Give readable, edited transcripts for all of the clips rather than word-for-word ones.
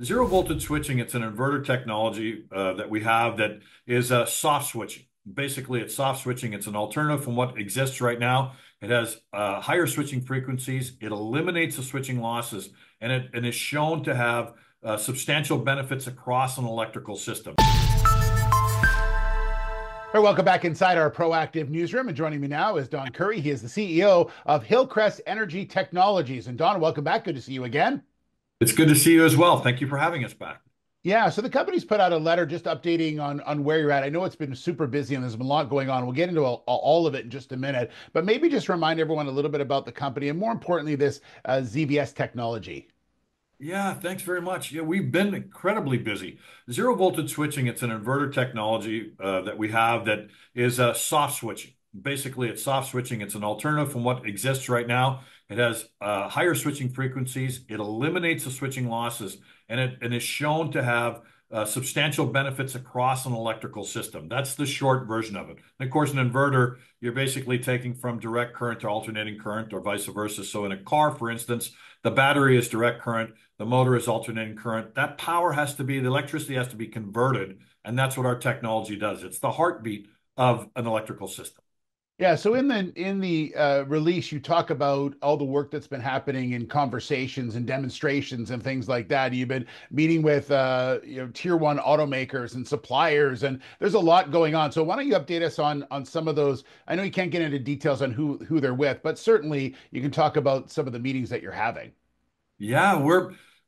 Zero voltage switching, it's an inverter technology that we have that is soft switching. Basically, it's soft switching. It's an alternative from what exists right now. It has higher switching frequencies. It eliminates the switching losses, and it is shown to have substantial benefits across an electrical system. Hey, welcome back inside our proactive newsroom. And joining me now is Don Curry. He is the CEO of Hillcrest Energy Technologies. And Don, welcome back. Good to see you again. It's good to see you as well. Thank you for having us back. Yeah, so the company's put out a letter just updating on where you're at. I know it's been super busy and there's been a lot going on. We'll get into all of it in just a minute, but maybe just remind everyone a little bit about the company and more importantly, this ZVS technology. Yeah, thanks very much. Yeah, we've been incredibly busy. Zero voltage switching, it's an inverter technology that we have that is soft switching. Basically, it's soft switching. It's an alternative from what exists right now. It has higher switching frequencies. It eliminates the switching losses, and it is shown to have substantial benefits across an electrical system. That's the short version of it. And of course, an inverter, you're basically taking from direct current to alternating current or vice versa. So in a car, for instance, the battery is direct current, the motor is alternating current. That power has to be, the electricity has to be converted, and that's what our technology does. It's the heartbeat of an electrical system. Yeah, so in the release, you talk about all the work that's been happening in conversations and demonstrations and things like that. You've been meeting with tier one automakers and suppliers, and there's a lot going on. So why don't you update us on some of those? I know you can't get into details on who they're with, but certainly you can talk about some of the meetings that you're having. Yeah,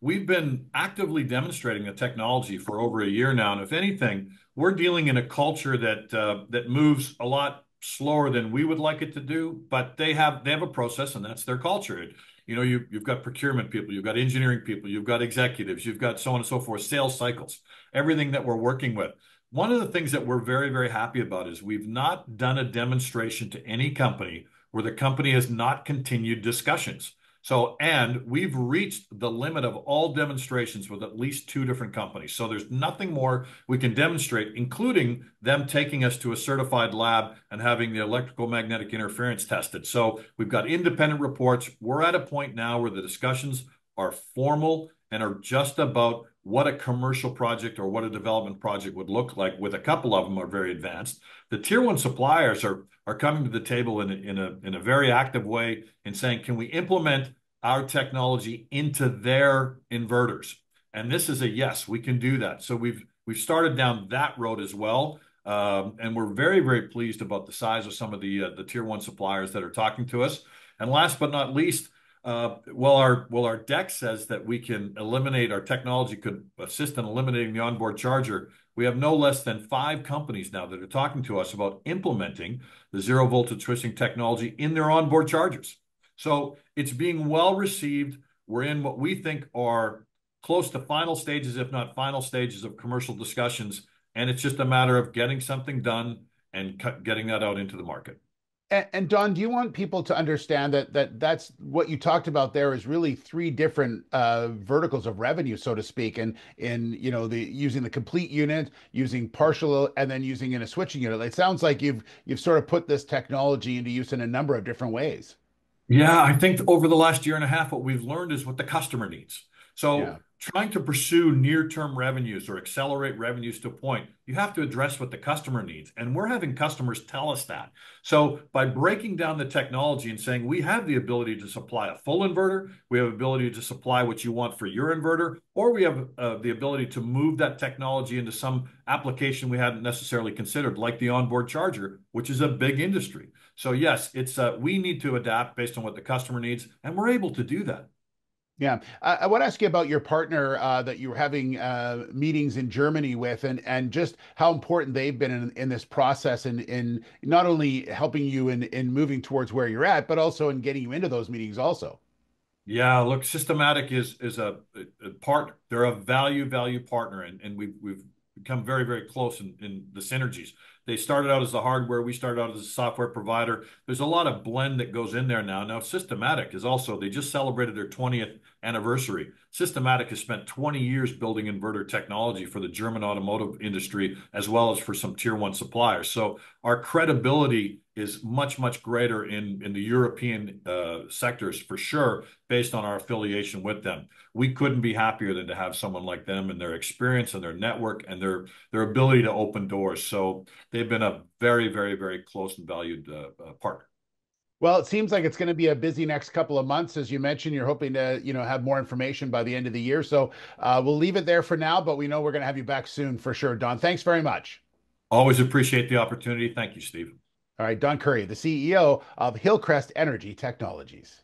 we've been actively demonstrating the technology for over a year now, and if anything, we're dealing in a culture that moves a lot slower than we would like it to do. But they have a process, and that's their culture. You've got procurement people, you've got engineering people, you've got executives, you've got so on and so forth, sales cycles, everything that we're working with. One of the things that we're very, very happy about is we've not done a demonstration to any company where the company has not continued discussions. So, and we've reached the limit of all demonstrations with at least two different companies. So there's nothing more we can demonstrate, including them taking us to a certified lab and having the electrical magnetic interference tested. So we've got independent reports. We're at a point now where the discussions are formal and are just about what a commercial project or what a development project would look like, with a couple of them are very advanced. The tier one suppliers are coming to the table in a very active way and saying, can we implement our technology into their inverters? And this is a yes, we can do that. So we've started down that road as well. And we're very, very pleased about the size of some of the tier one suppliers that are talking to us. And last but not least, our deck says that we can eliminate, our technology could assist in eliminating the onboard charger. We have no less than 5 companies now that are talking to us about implementing the zero voltage switching technology in their onboard chargers. So it's being well received. We're in what we think are close to final stages, if not final stages, of commercial discussions. And it's just a matter of getting something done and getting that out into the market. And Don, do you want people to understand that's what you talked about there is really three different verticals of revenue, so to speak, and in the using the complete unit, using partial, and then using in a switching unit. It sounds like you've sort of put this technology into use in a number of different ways. Yeah, I think over the last year and a half, what we've learned is what the customer needs. So Yeah. trying to pursue near-term revenues or accelerate revenues to a point, you have to address what the customer needs. And we're having customers tell us that. So by breaking down the technology and saying we have the ability to supply a full inverter, we have ability to supply what you want for your inverter, or we have the ability to move that technology into some application we hadn't necessarily considered, like the onboard charger, which is a big industry. So yes, it's we need to adapt based on what the customer needs, and we're able to do that. Yeah, I want to ask you about your partner that you were having meetings in Germany with, and just how important they've been in this process, and in not only helping you in moving towards where you're at, but also in getting you into those meetings also. Yeah, look, Systematic is a partner. They're a value partner, and we've become very, very close in the synergies. They started out as the hardware. We started out as a software provider. There's a lot of blend that goes in there now. Now, Systematic is also, they just celebrated their 20th anniversary. Systematic has spent 20 years building inverter technology for the German automotive industry, as well as for some tier one suppliers. So our credibility is much, much greater in the European sectors for sure, based on our affiliation with them. We couldn't be happier than to have someone like them and their experience and their network and their ability to open doors. So they've been a very, very, very close and valued partner. Well, it seems like it's going to be a busy next couple of months. As you mentioned, you're hoping to, have more information by the end of the year. So we'll leave it there for now, but we know we're going to have you back soon for sure, Don. Thanks very much. Always appreciate the opportunity. Thank you, Steve. All right, Don Curry, the CEO of Hillcrest Energy Technologies.